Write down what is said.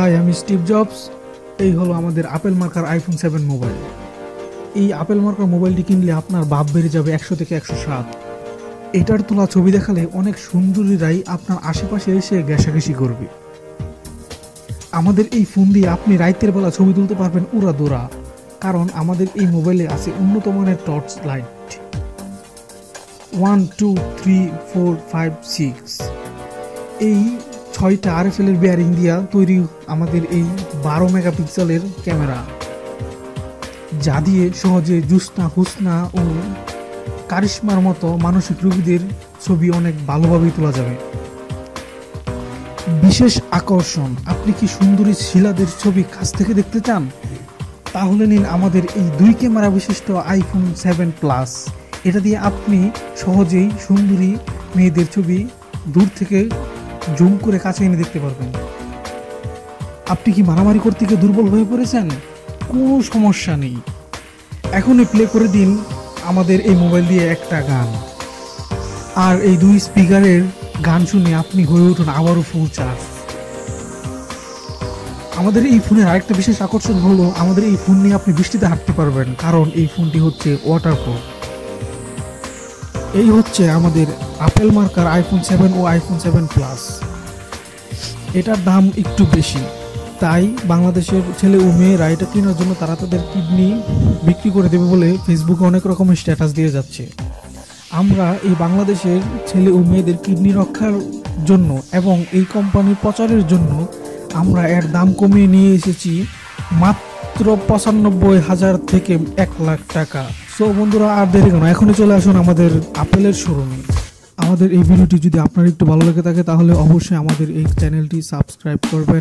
High, আমি Steve jobs. এই হলো আমাদের আপেল মার্কার আইফোন 7 মোবাইল। এই আপেল মার্কার মোবাইলটি কিনলে আপনার ভাব বেড়ে যাবে 100 থেকে 107। এটার তোলা ছবি দেখালে অনেক সুন্দরীরাই আপনার আশেপাশে এসে ঘেঁষাঘেঁষি করবে। আমাদের এই ফোন দিয়ে আপনি রাতের বেলা ছবি তুলতে পারবেন উড়াদুরা, কারণ আমাদের এই মোবাইলে আছে উন্নত মানের টর্চ লাইট 1 2 3 4 5 6। এই 6টা RFL এর বেয়ারিং দিয়া তৈরি আমাদের এই 12 মেগাপিক্সেলের ক্যামেরা, যা দিয়ে সহজে জুসনা হুসনা ও কারিশমার মতো মানসিক রোগীদের ছবি অনেক ভালোভাবেই তোলা যাবে। বিশেষ আকর্ষণ, আপনি কি সুন্দরী শিলাদের ছবি কাছ থেকে দেখতে চান? তাহলে নিন আমাদের এই 2 ক্যামেরা বিশিষ্ট আইফোন 7 প্লাস। এটা দিয়ে আপনি সহজেই সুন্দরী মেয়েদের ছবি দূর থেকে জুম করে কাছে এনে দেখতে পারবেন। আপনি কি মারামারি করতে গিয়ে দুর্বল হয়ে পড়েছেন? কোনো সমস্যা নেই, এখনই প্লে করে দিন আমাদের এই মোবাইল দিয়ে একটা গান, আর এই 2 স্পিকারের গান শুনে আপনি হয়ে উঠুন আবারও ফুল চার্জ। আমাদের এই ফোনের আরেকটা বিশেষ আকর্ষণ হলো আমাদের এই ফোন নিয়ে আপনি বৃষ্টিতে হাঁটতে পারবেন, কারণ এই ফোনটি হচ্ছে ওয়াটারপ্রুফ। এই হচ্ছে আমাদের আপেল মার্কার আইফোন 7 ও আইফোন 7 প্লাস। এটার দাম একটু বেশি, তাই বাংলাদেশের ছেলে ও মেয়েরা এটা কেনার জন্য তারা তাদের কিডনি বিক্রি করে দেবে বলে ফেসবুকে অনেক রকমের স্ট্যাটাস দিয়ে যাচ্ছে। আমরা এই বাংলাদেশের ছেলে ও মেয়েদের কিডনি রক্ষার জন্য এবং এই কোম্পানির প্রচারের জন্য আমরা এর দাম কমিয়ে নিয়ে এসেছি মাত্র 95,000 থেকে 1 লাখ টাকা। সো বন্ধুরা, আর দেরি কেন, এখনই চলে আসুন আমাদের আপেলের শোরুমে। আমাদের এই ভিডিওটি যদি আপনার একটু ভালো লেগে থাকে তাহলে অবশ্যই আমাদের এই চ্যানেলটি সাবস্ক্রাইব করবেন।